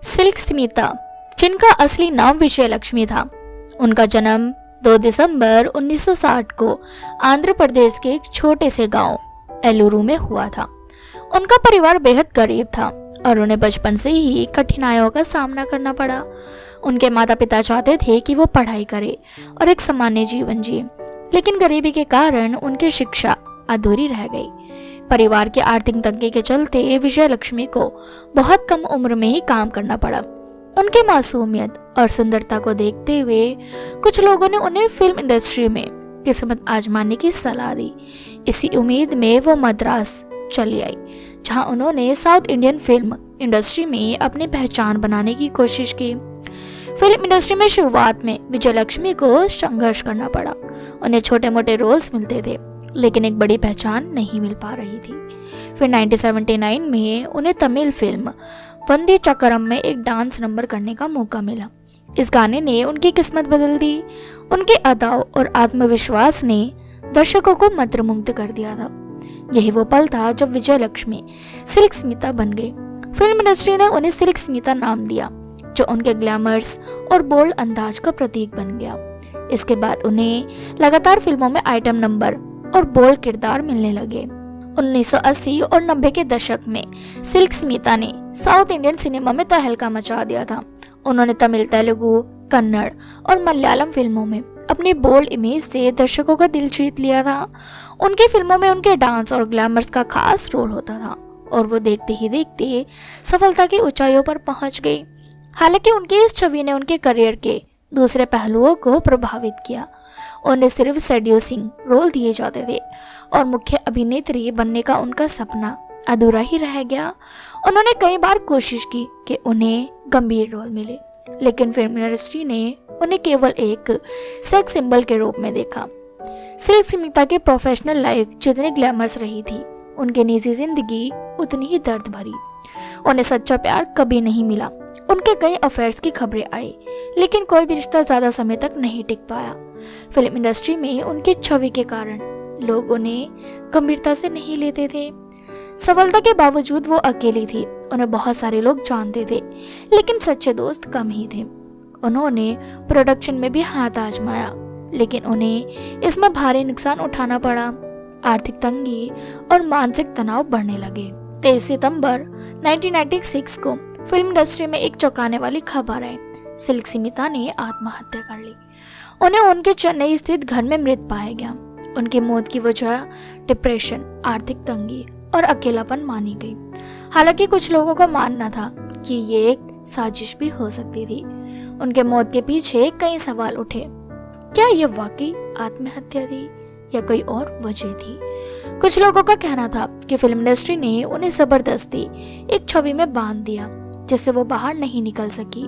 Silk Smita, जिनका असली नाम विजयलक्ष्मी था, उनका जन्म 2 दिसंबर 1960 को आंध्र प्रदेश के एक छोटे से गांव एलुरु में हुआ था। उनका परिवार बेहद गरीब था और उन्हें बचपन से ही कठिनाइयों का सामना करना पड़ा। उनके माता पिता चाहते थे कि वो पढ़ाई करे और एक सामान्य जीवन जिए, लेकिन गरीबी के कारण उनकी शिक्षा अधूरी रह गई। परिवार की आर्थिक तंगी के चलते विजयलक्ष्मी को बहुत कम उम्र में ही काम करना पड़ा। उनकी मासूमियत और सुंदरता को देखते हुए कुछ लोगों ने उन्हें फिल्म इंडस्ट्री में किस्मत आजमाने की सलाह दी। इसी उम्मीद में वो मद्रास चली आई, जहां उन्होंने साउथ इंडियन फिल्म इंडस्ट्री में अपनी पहचान बनाने की कोशिश की। फिल्म इंडस्ट्री में शुरुआत में विजयलक्ष्मी को संघर्ष करना पड़ा। उन्हें छोटे मोटे रोल्स मिलते थे, लेकिन एक बड़ी पहचान नहीं मिल पा रही थी। फिर 1979 में उन्हें तमिल फिल्म वंदे चक्करम में एक डांस नंबर करने का मौका मिला। इस गाने ने उनकी किस्मत बदल दी। उनके अदाओं और आत्मविश्वास ने दर्शकों को मंत्रमुग्ध कर दिया था। यही वो पल था जब विजयलक्ष्मी सिल्क स्मिता बन गई। फिल्म इंडस्ट्री ने उन्हें सिल्क स्मिता नाम दिया, जो उनके ग्लैमर्स और बोल्ड अंदाज का प्रतीक बन गया। इसके बाद उन्हें लगातार फिल्मों में आइटम नंबर और बोल्ड किरदार मिलने लगे। 1980 और 90 के दशक में सिल्क स्मिता ने साउथ इंडियन सिनेमा में तहलका मचा दिया था। उन्होंने तमिल, तेलुगु, कन्नड़ और मलयालम फिल्मों में अपनी बोल्ड इमेज से दर्शकों का दिल जीत लिया था। उनकी फिल्मों में उनके डांस और ग्लैमर्स का खास रोल होता था और वो देखते ही देखते सफलता की ऊंचाइयों पर पहुंच गई। हालांकि उनकी इस छवि ने उनके करियर के दूसरे पहलुओं को प्रभावित किया। उन्हें सिर्फ सेड्यूसिंग रोल दिए जाते थे और मुख्य अभिनेत्री बनने का उनका सपना अधूरा ही रह गया। उन्होंने कई बार कोशिश की कि उन्हें गंभीर रोल मिले, लेकिन फिल्म इंडस्ट्री ने उन्हें केवल एक सेक्स सिंबल के रूप में देखा। सिल्क स्मिता की प्रोफेशनल लाइफ जितनी ग्लैमरस रही थी, उनकी निजी जिंदगी उतनी ही दर्द भरी। उन्हें सच्चा प्यार कभी नहीं मिला। उनके कई अफेयर्स की खबरें आई, लेकिन कोई भी रिश्ता ज्यादा समय तक नहीं टिक पाया। फिल्म इंडस्ट्री में उनकी छवि के कारण लोग उन्हें गंभीरता से नहीं लेते थे। सफलता के बावजूद वो अकेली थी। उन्हें बहुत सारे लोग जानते थे, लेकिन सच्चे दोस्त कम ही थे। उन्होंने प्रोडक्शन में भी हाथ आजमाया, लेकिन उन्हें इसमें भारी नुकसान उठाना पड़ा। आर्थिक तंगी और मानसिक तनाव बढ़ने लगे। 23 सितंबर 1996 को फिल्म इंडस्ट्री में एक चौंकाने वाली खबर आई। सिल्क स्मिता ने आत्महत्या कर ली। उन्हें उनके चेन्नई स्थित घर में मृत पाया गया। उनकी मौत की वजह डिप्रेशन, आर्थिक तंगी और अकेलापन मानी गई। हालांकि कुछ लोगों का मानना था कि ये एक साजिश भी हो सकती थी। उनके मौत के पीछे कई सवाल उठे। क्या ये वाकई आत्महत्या थी या कोई और वजह थी? कुछ लोगों का कहना था कि फिल्म इंडस्ट्री ने उन्हें जबरदस्ती एक छवि में बांध दिया, जिससे वो बाहर नहीं निकल सकी।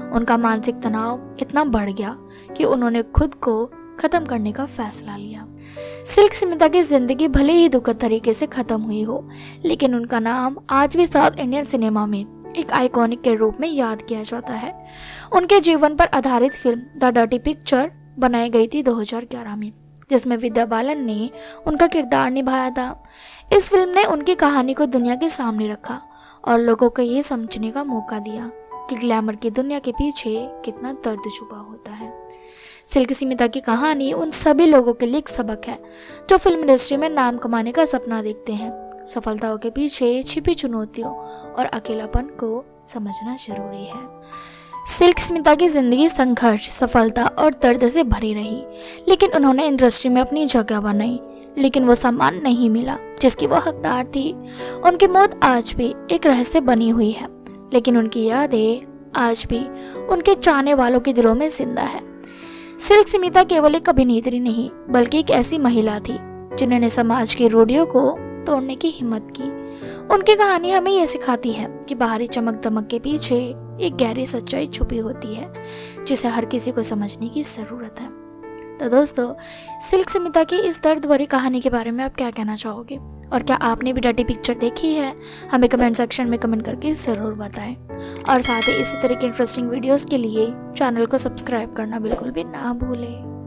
उनका मानसिक तनाव इतना बढ़ गया कि उन्होंने खुद को खत्म करने का फैसला लिया। सिल्क स्मिता की जिंदगी भले ही दुखद तरीके से खत्म हुई हो, लेकिन उनका नाम आज भी साउथ इंडियन सिनेमा में एक आइकॉनिक के रूप में याद किया जाता है। उनके जीवन पर आधारित फिल्म द डर्टी पिक्चर बनाई गई थी 2011 में, जिसमें विद्या बालन ने उनका किरदार निभाया था। इस फिल्म ने उनकी कहानी को दुनिया के सामने रखा और लोगों को ये समझने का मौका दिया कि ग्लैमर की दुनिया के पीछे कितना दर्द छुपा होता है। सिल्क स्मिता की कहानी उन सभी लोगों के लिए एक सबक है जो फिल्म इंडस्ट्री में नाम कमाने का सपना देखते हैं। सफलताओं के पीछे छिपी चुनौतियों और अकेलापन को समझना जरूरी है। सिल्क स्मिता की जिंदगी संघर्ष, सफलता और दर्द से भरी रही, लेकिन उन्होंने इंडस्ट्री में अपनी जगह बनाई। लेकिन वो सम्मान नहीं मिला जिसकी वो हकदार थी। उनकी मौत आज भी एक रहस्य बनी हुई है, लेकिन उनकी यादें आज भी उनके चाहने वालों के दिलों में जिंदा है। सिल्क स्मिता केवल एक अभिनेत्री नहीं, बल्कि एक ऐसी महिला थी जिन्होंने समाज की रूढ़ियों को तोड़ने की हिम्मत की। उनकी कहानी हमें यह सिखाती है कि बाहरी चमक दमक के पीछे एक गहरी सच्चाई छुपी होती है, जिसे हर किसी को समझने की जरूरत है। तो दोस्तों, सिल्क स्मिता की इस दर्द भरी कहानी के बारे में आप क्या कहना चाहोगे, और क्या आपने भी डर्टी पिक्चर देखी है? हमें कमेंट सेक्शन में कमेंट करके ज़रूर बताएं। और साथ ही इसी तरह के इंटरेस्टिंग वीडियोस के लिए चैनल को सब्सक्राइब करना बिल्कुल भी ना भूलें।